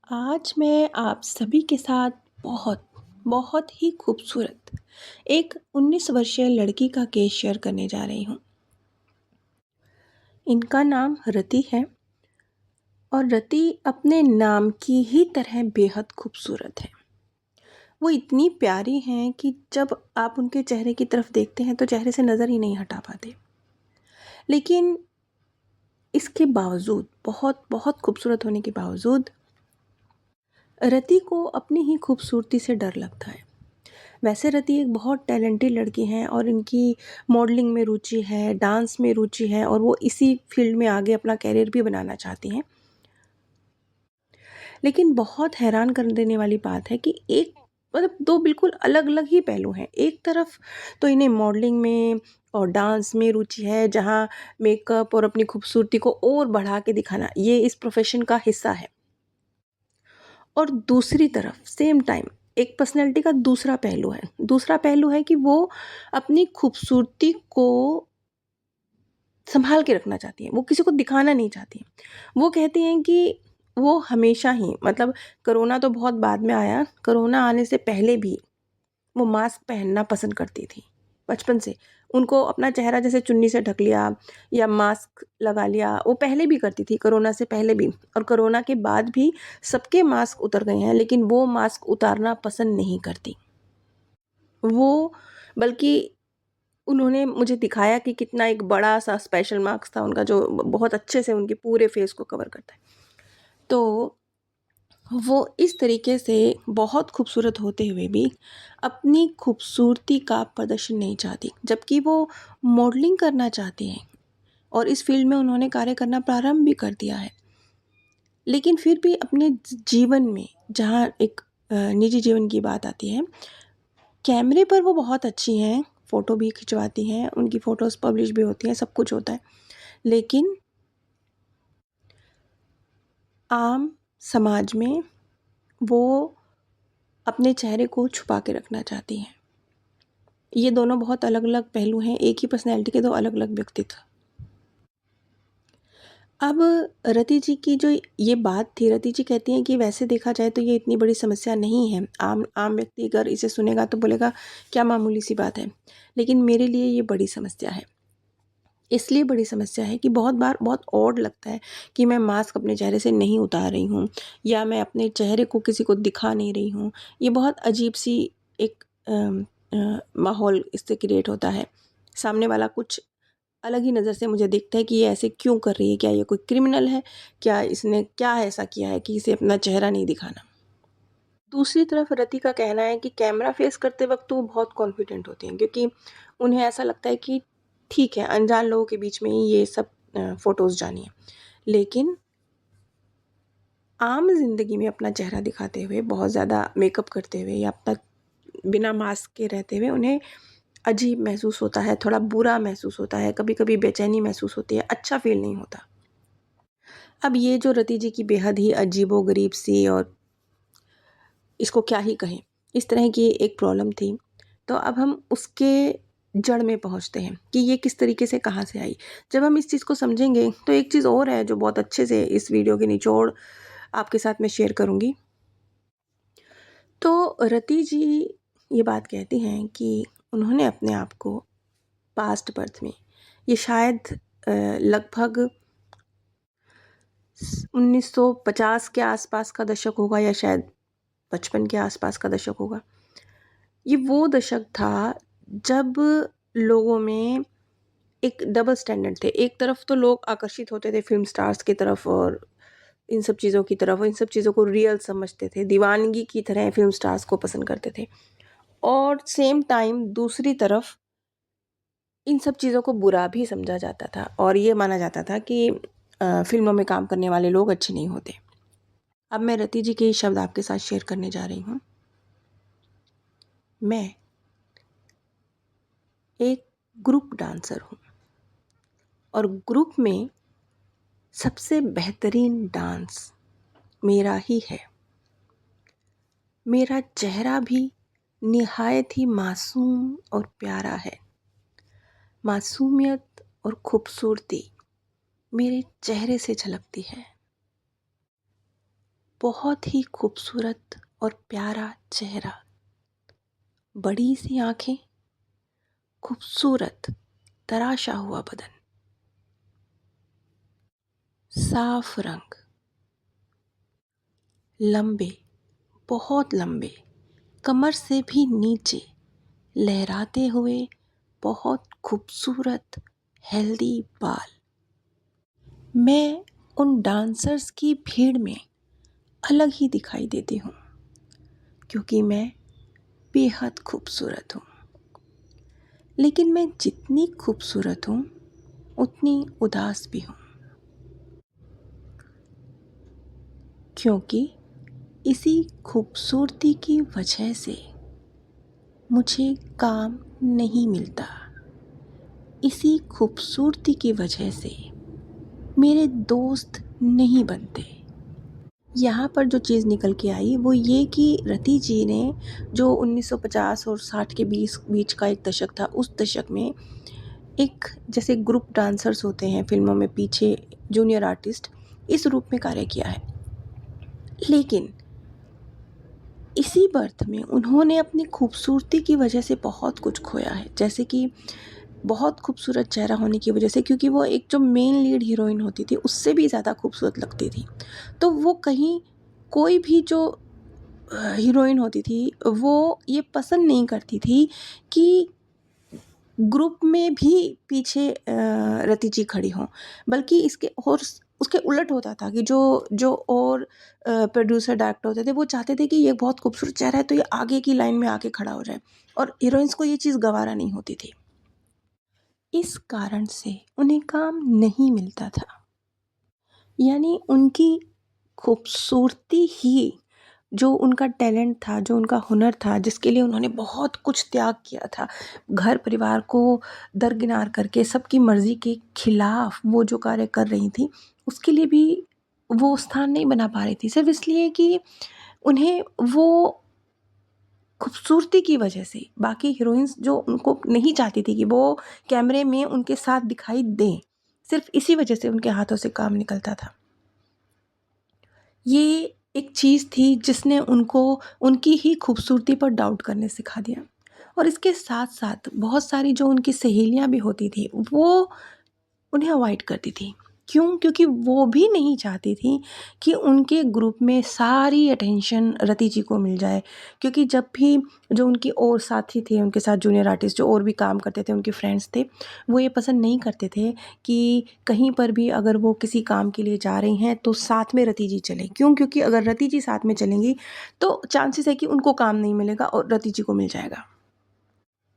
आज मैं आप सभी के साथ बहुत, बहुत ही खूबसूरत एक 19 वर्षीय लड़की का केस शेयर करने जा रही हूँ। इनका नाम रति है और रति अपने नाम की ही तरह बेहद खूबसूरत है। वो इतनी प्यारी हैं कि जब आप उनके चेहरे की तरफ देखते हैं तो चेहरे से नज़र ही नहीं हटा पाते। लेकिन इसके बावजूद बहुत, बहुत खूबसूरत होने के बावजूद रति को अपनी ही खूबसूरती से डर लगता है। वैसे रति एक बहुत टैलेंटेड लड़की हैं और इनकी मॉडलिंग में रुचि है, डांस में रुचि है और वो इसी फील्ड में आगे अपना करियर भी बनाना चाहती हैं। लेकिन बहुत हैरान कर देने वाली बात है कि एक मतलब 2 बिल्कुल अलग-अलग ही पहलू हैं। एक तरफ तो इन्हें मॉडलिंग में और डांस में रुचि है, जहाँ मेकअप और अपनी खूबसूरती को और बढ़ा के दिखाना, ये इस प्रोफ़ेशन का हिस्सा है। और दूसरी तरफ सेम टाइम एक पर्सनैलिटी का दूसरा पहलू है। दूसरा पहलू है कि वो अपनी खूबसूरती को सँभाल के रखना चाहती हैं, वो किसी को दिखाना नहीं चाहती हैं। वो कहती हैं कि वो हमेशा ही मतलब कोरोना तो बहुत बाद में आया, कोरोना आने से पहले भी वो मास्क पहनना पसंद करती थी, बचपन से। उनको अपना चेहरा जैसे चुन्नी से ढक लिया या मास्क लगा लिया, वो पहले भी करती थी, कोरोना से पहले भी और कोरोना के बाद भी सबके मास्क उतर गए हैं, लेकिन वो मास्क उतारना पसंद नहीं करती। वो बल्कि उन्होंने मुझे दिखाया कि कितना एक बड़ा-सा स्पेशल मास्क था उनका जो बहुत अच्छे से उनके पूरे फेस को कवर करता है। तो वो इस तरीके से बहुत खूबसूरत होते हुए भी अपनी खूबसूरती का प्रदर्शन नहीं चाहती, जबकि वो मॉडलिंग करना चाहती हैं और इस फील्ड में उन्होंने कार्य करना प्रारंभ भी कर दिया है। लेकिन फिर भी अपने जीवन में जहाँ एक निजी जीवन की बात आती है, कैमरे पर वो बहुत अच्छी हैं, फ़ोटो भी खिंचवाती हैं, उनकी फ़ोटोज़ पब्लिश भी होती हैं, सब कुछ होता है। लेकिन आम समाज में वो अपने चेहरे को छुपा के रखना चाहती हैं। ये दोनों बहुत अलग-अलग पहलू हैं, एक ही पर्सनैलिटी के 2 अलग-अलग व्यक्तित्व। अब रति जी की जो ये बात थी, रति जी कहती हैं कि वैसे देखा जाए तो ये इतनी बड़ी समस्या नहीं है। आम आम व्यक्ति अगर इसे सुनेगा तो बोलेगा क्या मामूली-सी बात है। लेकिन मेरे लिए ये बड़ी समस्या है। इसलिए बड़ी समस्या है कि बहुत बार बहुत ऑड लगता है कि मैं मास्क अपने चेहरे से नहीं उतार रही हूँ या मैं अपने चेहरे को किसी को दिखा नहीं रही हूँ। ये बहुत अजीब-सी एक माहौल इससे क्रिएट होता है। सामने वाला कुछ अलग ही नज़र से मुझे देखता है कि ये ऐसे क्यों कर रही है? क्या ये कोई क्रिमिनल है? क्या इसने क्या ऐसा किया है कि इसे अपना चेहरा नहीं दिखाना? दूसरी तरफ रति का कहना है कि कैमरा फेस करते वक़्त तो वो बहुत कॉन्फिडेंट होती हैं, क्योंकि उन्हें ऐसा लगता है कि ठीक है, अनजान लोगों के बीच में ही ये सब फ़ोटोज़ जानी है। लेकिन आम ज़िंदगी में अपना चेहरा दिखाते हुए, बहुत ज़्यादा मेकअप करते हुए या अपना बिना मास्क के रहते हुए उन्हें अजीब महसूस होता है, थोड़ा बुरा महसूस होता है, कभी-कभी बेचैनी महसूस होती है, अच्छा फ़ील नहीं होता। अब ये जो रति जी की बेहद ही अजीबो-गरीब सी और इसको क्या ही कहें, इस तरह की एक प्रॉब्लम थी। तो अब हम उसके जड़ में पहुँचते हैं कि ये किस तरीके से कहाँ से आई। जब हम इस चीज़ को समझेंगे तो एक चीज़ और है जो बहुत अच्छे से इस वीडियो के निचोड़ आपके साथ मैं शेयर करूँगी। तो रति जी ये बात कहती हैं कि उन्होंने अपने आप को पास्ट बर्थ में, ये शायद लगभग 1950 के आसपास का दशक होगा या शायद 55 के आसपास का दशक होगा। ये वो दशक था जब लोगों में एक डबल स्टैंडर्ड थे। एक तरफ तो लोग आकर्षित होते थे फ़िल्म स्टार्स की तरफ और इन सब चीज़ों की तरफ, इन सब चीज़ों को रियल समझते थे, दीवानगी की तरह फ़िल्म स्टार्स को पसंद करते थे। और सेम टाइम दूसरी तरफ इन सब चीज़ों को बुरा भी समझा जाता था और ये माना जाता था कि फ़िल्मों में काम करने वाले लोग अच्छे नहीं होते। अब मैं रति जी के ये शब्द आपके साथ शेयर करने जा रही हूँ। मैं एक ग्रुप डांसर हूँ और ग्रुप में सबसे बेहतरीन डांस मेरा ही है। मेरा चेहरा भी निहायत ही मासूम और प्यारा है। मासूमियत और खूबसूरती मेरे चेहरे से झलकती है। बहुत ही खूबसूरत और प्यारा चेहरा, बड़ी सी आंखें, खूबसूरत तराशा हुआ बदन, साफ रंग, लंबे, बहुत लंबे, कमर से भी नीचे लहराते हुए बहुत खूबसूरत हेल्दी बाल। मैं उन डांसर्स की भीड़ में अलग ही दिखाई देती हूँ, क्योंकि मैं बेहद खूबसूरत हूँ। लेकिन मैं जितनी खूबसूरत हूँ उतनी उदास भी हूँ, क्योंकि इसी खूबसूरती की वजह से मुझे काम नहीं मिलता। इसी खूबसूरती की वजह से मेरे दोस्त नहीं बनते। यहाँ पर जो चीज़ निकल के आई वो ये कि रति जी ने, जो 1950 और 60 के बीच का एक दशक था, उस दशक में एक जैसे ग्रुप डांसर्स होते हैं फिल्मों में पीछे जूनियर आर्टिस्ट, इस रूप में कार्य किया है। लेकिन इसी बर्थ में उन्होंने अपनी खूबसूरती की वजह से बहुत कुछ खोया है, जैसे कि बहुत खूबसूरत चेहरा होने की वजह से, क्योंकि वो एक जो मेन लीड हीरोइन होती थी उससे भी ज़्यादा खूबसूरत लगती थी। तो वो कहीं कोई भी जो हीरोइन होती थी वो ये पसंद नहीं करती थी कि ग्रुप में भी पीछे रति जी खड़ी हों, बल्कि इसके और उसके उलट होता था कि जो जो और प्रोड्यूसर डायरेक्टर होते थे वो चाहते थे कि ये बहुत खूबसूरत चेहरा है तो ये आगे की लाइन में आके खड़ा हो जाए, और हीरोइंस को ये चीज़ गवारा नहीं होती थी। इस कारण से उन्हें काम नहीं मिलता था। यानी उनकी खूबसूरती ही, जो उनका टैलेंट था, जो उनका हुनर था, जिसके लिए उन्होंने बहुत कुछ त्याग किया था, घर परिवार को दरकिनार करके सबकी मर्ज़ी के खिलाफ वो जो कार्य कर रही थी, उसके लिए भी वो स्थान नहीं बना पा रही थी, सिर्फ़ इसलिए कि उन्हें वो खूबसूरती की वजह से बाकी हीरोइन्स जो उनको नहीं चाहती थी कि वो कैमरे में उनके साथ दिखाई दें, सिर्फ़ इसी वजह से उनके हाथों से काम निकलता था। ये एक चीज़ थी जिसने उनको उनकी ही खूबसूरती पर डाउट करने सिखा दिया। और इसके साथ-साथ बहुत सारी जो उनकी सहेलियाँ भी होती थी, वो उन्हें अवॉइड करती थी। क्यों? क्योंकि वो भी नहीं चाहती थी कि उनके ग्रुप में सारी अटेंशन रति जी को मिल जाए। क्योंकि जब भी जो उनकी और साथी थे, उनके साथ जूनियर आर्टिस्ट जो और भी काम करते थे, उनके फ्रेंड्स थे, वो ये पसंद नहीं करते थे कि कहीं पर भी अगर वो किसी काम के लिए जा रही हैं तो साथ में रति जी चलें। क्यों? क्योंकि अगर रति जी साथ में चलेंगी तो चांसेस है कि उनको काम नहीं मिलेगा और रति जी को मिल जाएगा।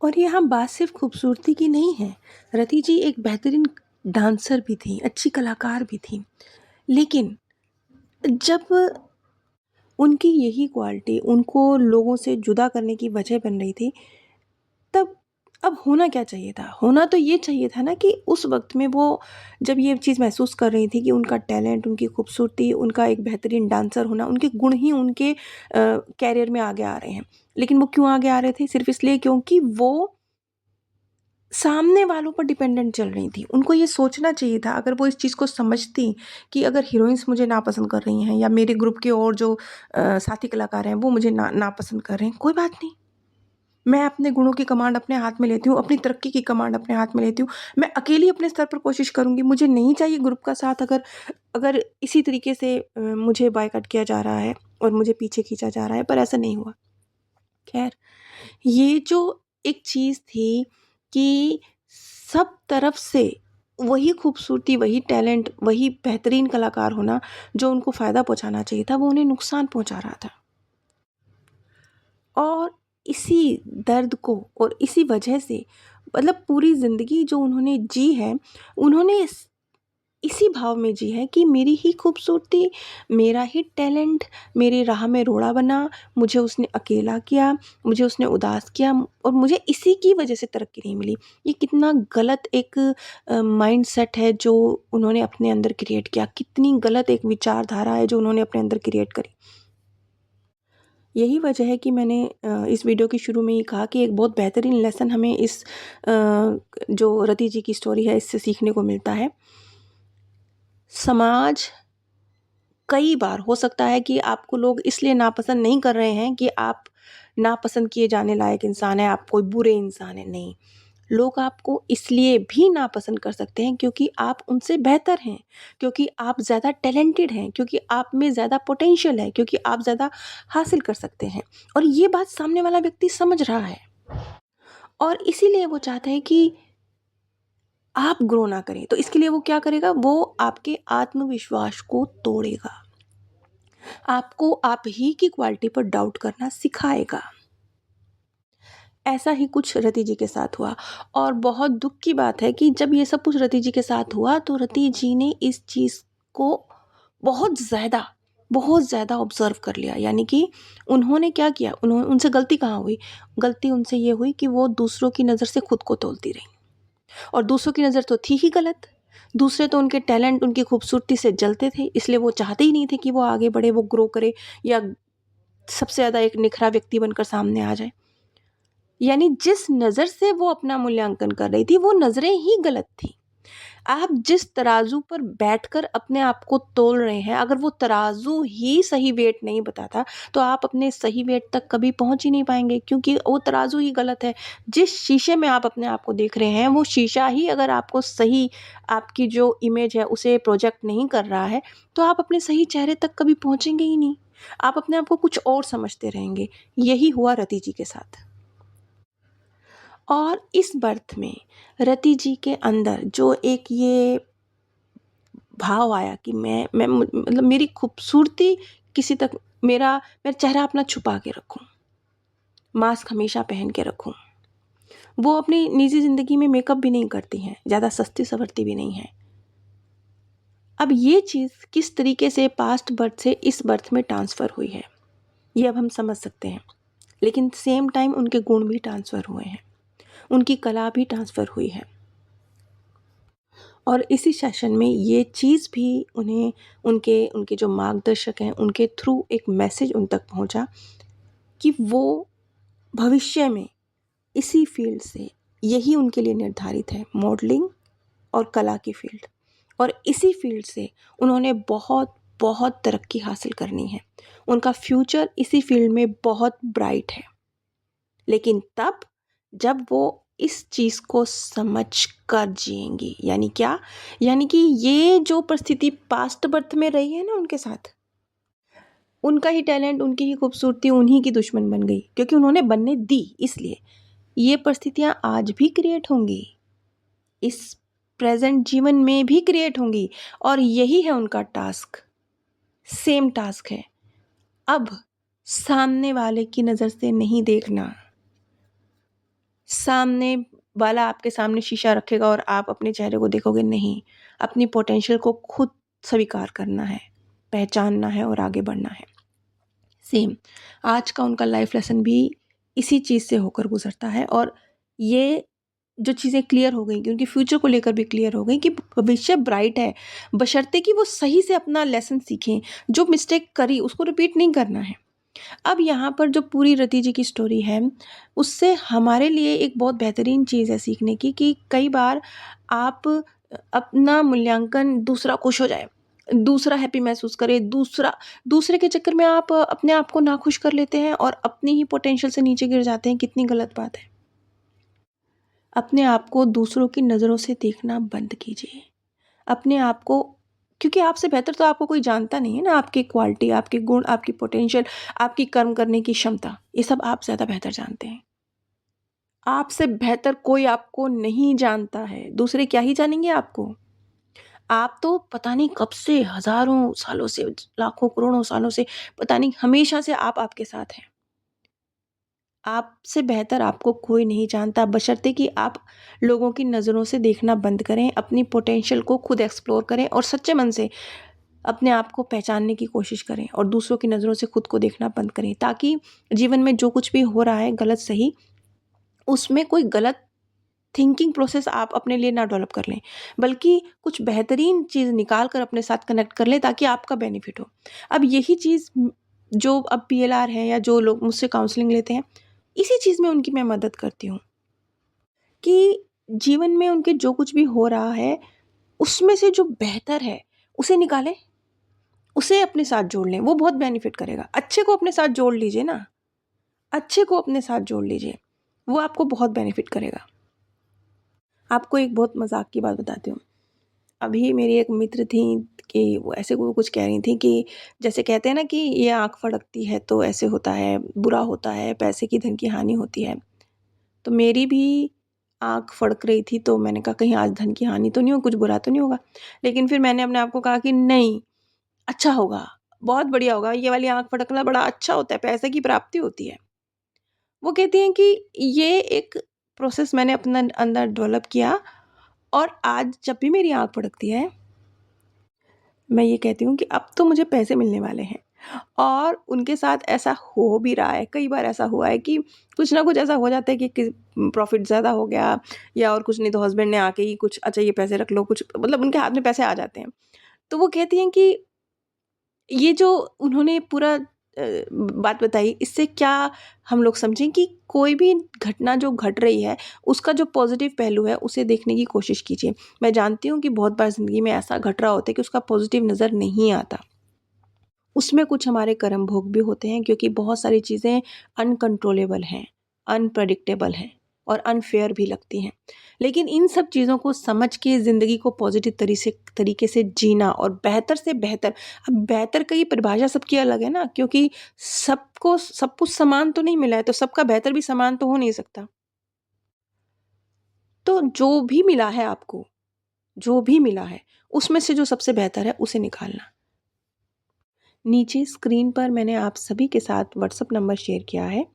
और यहाँ बात सिर्फ खूबसूरती की नहीं है, रति जी एक बेहतरीन डांसर भी थी, अच्छी कलाकार भी थी। लेकिन जब उनकी यही क्वालिटी उनको लोगों से जुदा करने की वजह बन रही थी, तब अब होना क्या चाहिए था? होना तो ये चाहिए था ना कि उस वक़्त में वो जब ये चीज़ महसूस कर रही थी कि उनका टैलेंट, उनकी खूबसूरती, उनका एक बेहतरीन डांसर होना, उनके गुण ही उनके करियर में आगे आ रहे हैं। लेकिन वो क्यों आगे आ रहे थे? सिर्फ़ इसलिए क्योंकि वो सामने वालों पर डिपेंडेंट चल रही थी। उनको ये सोचना चाहिए था, अगर वो इस चीज़ को समझती कि अगर हीरोइन्स मुझे नापसंद कर रही हैं या मेरे ग्रुप के और जो साथी कलाकार हैं वो मुझे नापसंद कर रहे हैं, कोई बात नहीं। मैं अपने गुणों की कमांड अपने हाथ में लेती हूँ, अपनी तरक्की की कमांड अपने हाथ में लेती हूँ। मैं अकेली अपने स्तर पर कोशिश करूँगी, मुझे नहीं चाहिए ग्रुप का साथ। अगर अगर इसी तरीके से मुझे बॉयकॉट किया जा रहा है और मुझे पीछे खींचा जा रहा है, पर ऐसा नहीं हुआ। ख़ैर, ये जो एक चीज़ थी कि सब तरफ से वही खूबसूरती, वही टैलेंट, वही बेहतरीन कलाकार होना जो उनको फ़ायदा पहुँचाना चाहिए था, वो उन्हें नुकसान पहुँचा रहा था। और इसी दर्द को और इसी वजह से मतलब पूरी ज़िंदगी जो उन्होंने जी है, उन्होंने इसी भाव में जी है कि मेरी ही खूबसूरती, मेरा ही टैलेंट मेरी राह में रोड़ा बना, मुझे उसने अकेला किया, मुझे उसने उदास किया और मुझे इसी की वजह से तरक्की नहीं मिली। ये कितना गलत एक माइंडसेट है जो उन्होंने अपने अंदर क्रिएट किया, कितनी गलत एक विचारधारा है जो उन्होंने अपने अंदर क्रिएट करी। यही वजह है कि मैंने इस वीडियो के शुरू में ही कहा कि एक बहुत बेहतरीन लेसन हमें इस जो रति जी की स्टोरी है इससे सीखने को मिलता है। समाज कई बार हो सकता है कि आपको लोग इसलिए नापसंद नहीं कर रहे हैं कि आप नापसंद किए जाने लायक इंसान हैं, आप कोई बुरे इंसान हैं, नहीं। लोग आपको इसलिए भी नापसंद कर सकते हैं क्योंकि आप उनसे बेहतर हैं, क्योंकि आप ज़्यादा टैलेंटेड हैं, क्योंकि आप में ज़्यादा पोटेंशियल है, क्योंकि आप ज़्यादा हासिल कर सकते हैं। और ये बात सामने वाला व्यक्ति समझ रहा है और इसीलिए वो चाहता है कि आप ग्रो ना करें। तो इसके लिए वो क्या करेगा, वो आपके आत्मविश्वास को तोड़ेगा, आपको आप ही की क्वालिटी पर डाउट करना सिखाएगा। ऐसा ही कुछ रति जी के साथ हुआ और बहुत दुख की बात है कि जब ये सब कुछ रति जी के साथ हुआ तो रति जी ने इस चीज़ को बहुत ज़्यादा ऑब्ज़र्व कर लिया। यानी कि उन्होंने क्या किया, उनसे गलती कहाँ हुई? गलती उनसे ये हुई कि वो दूसरों की नज़र से खुद को तोलती रहीं और दूसरों की नज़र तो थी ही गलत। दूसरे तो उनके टैलेंट, उनकी खूबसूरती से जलते थे, इसलिए वो चाहते ही नहीं थे कि वो आगे बढ़े, वो ग्रो करे या सबसे ज़्यादा एक निखरा व्यक्ति बनकर सामने आ जाए। यानी जिस नज़र से वो अपना मूल्यांकन कर रही थी, वो नज़रें ही गलत थी। आप जिस तराजू पर बैठकर अपने आप को तोल रहे हैं, अगर वो तराजू ही सही वेट नहीं बताता, तो आप अपने सही वेट तक कभी पहुंच ही नहीं पाएंगे, क्योंकि वो तराजू ही गलत है। जिस शीशे में आप अपने आप को देख रहे हैं, वो शीशा ही अगर आपको सही, आपकी जो इमेज है उसे प्रोजेक्ट नहीं कर रहा है, तो आप अपने सही चेहरे तक कभी पहुंचेंगे ही नहीं। आप अपने आप को कुछ और समझते रहेंगे। यही हुआ रति जी के साथ। और इस बर्थ में रति जी के अंदर जो एक ये भाव आया कि मैं मतलब मेरी खूबसूरती किसी तक, मेरा चेहरा अपना छुपा के रखूं, मास्क हमेशा पहन के रखूं। वो अपनी निजी ज़िंदगी में मेकअप भी नहीं करती हैं, ज़्यादा सस्ती सवरती भी नहीं है। अब ये चीज़ किस तरीके से पास्ट बर्थ से इस बर्थ में ट्रांसफ़र हुई है, ये अब हम समझ सकते हैं। लेकिन सेम टाइम उनके गुण भी ट्रांसफ़र हुए हैं, उनकी कला भी ट्रांसफ़र हुई है। और इसी सेशन में ये चीज़ भी उन्हें, उनके उनके जो मार्गदर्शक हैं उनके थ्रू एक मैसेज उन तक पहुंचा कि वो भविष्य में इसी फील्ड से, यही उनके लिए निर्धारित है, मॉडलिंग और कला की फील्ड, और इसी फील्ड से उन्होंने बहुत बहुत तरक्की हासिल करनी है। उनका फ्यूचर इसी फील्ड में बहुत ब्राइट है। लेकिन तब जब वो इस चीज़ को समझ कर जिएंगी। यानी क्या? यानी कि ये जो परिस्थिति पास्ट बर्थ में रही है ना उनके साथ, उनका ही टैलेंट, उनकी ही खूबसूरती उन्हीं की दुश्मन बन गई, क्योंकि उन्होंने बनने दी। इसलिए ये परिस्थितियां आज भी क्रिएट होंगी, इस प्रेजेंट जीवन में भी क्रिएट होंगी, और यही है उनका टास्क, सेम टास्क है। अब सामने वाले की नज़र से नहीं देखना, सामने वाला आपके सामने शीशा रखेगा और आप अपने चेहरे को देखोगे, नहीं। अपनी पोटेंशियल को खुद स्वीकार करना है, पहचानना है और आगे बढ़ना है। सेम आज का उनका लाइफ लेसन भी इसी चीज़ से होकर गुजरता है। और ये जो चीज़ें क्लियर हो गई कि उनके फ्यूचर को लेकर भी क्लियर हो गई कि भविष्य ब्राइट है, बशर्ते कि वो सही से अपना लेसन सीखें। जो मिस्टेक करी उसको रिपीट नहीं करना है। अब यहाँ पर जो पूरी रति जी की स्टोरी है, उससे हमारे लिए एक बहुत बेहतरीन चीज़ है सीखने की, कि कई बार आप अपना मूल्यांकन, दूसरा खुश हो जाए, दूसरा हैप्पी महसूस करे, दूसरे के चक्कर में आप अपने आप को नाखुश कर लेते हैं और अपनी ही पोटेंशियल से नीचे गिर जाते हैं। कितनी गलत बात है। अपने आप को दूसरों की नज़रों से देखना बंद कीजिए। अपने आप को, क्योंकि आपसे बेहतर तो आपको कोई जानता नहीं है ना। आपकी क्वालिटी, आपके गुण, आपकी पोटेंशियल, आपकी कर्म करने की क्षमता, ये सब आप ज़्यादा बेहतर जानते हैं। आपसे बेहतर कोई आपको नहीं जानता है। दूसरे क्या ही जानेंगे आपको। आप तो पता नहीं कब से, हज़ारों सालों से, लाखों करोड़ों सालों से, पता नहीं हमेशा से आप आपके साथ हैं। आपसे बेहतर आपको कोई नहीं जानता, बशर्ते कि आप लोगों की नज़रों से देखना बंद करें, अपनी पोटेंशियल को खुद एक्सप्लोर करें और सच्चे मन से अपने आप को पहचानने की कोशिश करें और दूसरों की नज़रों से खुद को देखना बंद करें, ताकि जीवन में जो कुछ भी हो रहा है, गलत सही, उसमें कोई गलत थिंकिंग प्रोसेस आप अपने लिए ना डेवलप कर लें, बल्कि कुछ बेहतरीन चीज़ निकाल कर अपने साथ कनेक्ट कर लें, ताकि आपका बेनिफिट हो। अब यही चीज़ जो अब पीएलआर है या जो लोग मुझसे काउंसलिंग लेते हैं, इसी चीज़ में उनकी मैं मदद करती हूँ कि जीवन में उनके जो कुछ भी हो रहा है, उसमें से जो बेहतर है उसे निकालें, उसे अपने साथ जोड़ लें, वो बहुत बेनिफिट करेगा। अच्छे को अपने साथ जोड़ लीजिए ना, अच्छे को अपने साथ जोड़ लीजिए, वो आपको बहुत बेनिफिट करेगा। आपको एक बहुत मज़ाक की बात बताती हूँ। अभी मेरी एक मित्र थी कि वो ऐसे वो कुछ कह रही थी कि जैसे कहते हैं ना कि ये आँख फड़कती है तो ऐसे होता है, बुरा होता है, पैसे की धन की हानि होती है। तो मेरी भी आँख फड़क रही थी, तो मैंने कहा कहीं आज धन की हानि तो नहीं हो, कुछ बुरा तो नहीं होगा। लेकिन फिर मैंने अपने आप को कहा कि नहीं, अच्छा होगा, बहुत बढ़िया होगा, ये वाली आँख फड़कना बड़ा अच्छा होता है, पैसे की प्राप्ति होती है। वो कहती हैं कि ये एक प्रोसेस मैंने अपना अंदर डेवलप किया और आज जब भी मेरी आँख फड़कती है, मैं ये कहती हूँ कि अब तो मुझे पैसे मिलने वाले हैं। और उनके साथ ऐसा हो भी रहा है, कई बार ऐसा हुआ है कि कुछ ना कुछ ऐसा हो जाता है कि प्रॉफ़िट ज़्यादा हो गया या और कुछ नहीं तो हस्बैंड ने आके ही कुछ अच्छा ये पैसे रख लो, कुछ मतलब उनके हाथ में पैसे आ जाते हैं। तो वो कहती हैं कि ये जो उन्होंने पूरा बात बताई, इससे क्या हम लोग समझें कि कोई भी घटना जो घट रही है, उसका जो पॉज़िटिव पहलू है, उसे देखने की कोशिश कीजिए। मैं जानती हूँ कि बहुत बार ज़िंदगी में ऐसा घट रहा होता है कि उसका पॉज़िटिव नज़र नहीं आता। उसमें कुछ हमारे कर्म भोग भी होते हैं क्योंकि बहुत सारी चीज़ें अनकंट्रोलेबल हैं, अनप्रेडिक्टेबल हैं और अनफ़ेयर भी लगती हैं। लेकिन इन सब चीज़ों को समझ के ज़िंदगी को पॉज़िटिव तरीके से जीना और बेहतर से बेहतर, अब बेहतर की परिभाषा सबकी अलग है ना, क्योंकि सबको सब कुछ समान तो नहीं मिला है, तो सबका बेहतर भी समान तो हो नहीं सकता। तो जो भी मिला है आपको, जो भी मिला है, उसमें से जो सबसे बेहतर है उसे निकालना। नीचे स्क्रीन पर मैंने आप सभी के साथ व्हाट्सएप नंबर शेयर किया है।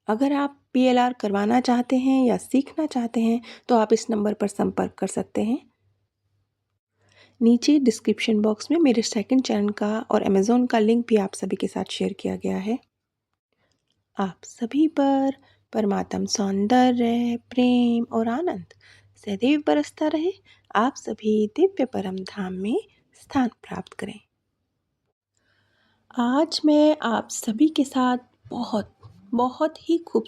अगर आप पीएलआर करवाना चाहते हैं या सीखना चाहते हैं तो आप इस नंबर पर संपर्क कर सकते हैं। नीचे डिस्क्रिप्शन बॉक्स में मेरे सेकंड चैनल का और अमेज़न का लिंक भी आप सभी के साथ शेयर किया गया है। आप सभी पर परमात्म सौंदर्य, प्रेम और आनंद सदैव बरसता रहे। आप सभी दिव्य परम धाम में स्थान प्राप्त करें। आज मैं आप सभी के साथ बहुत, बहुत ही खूब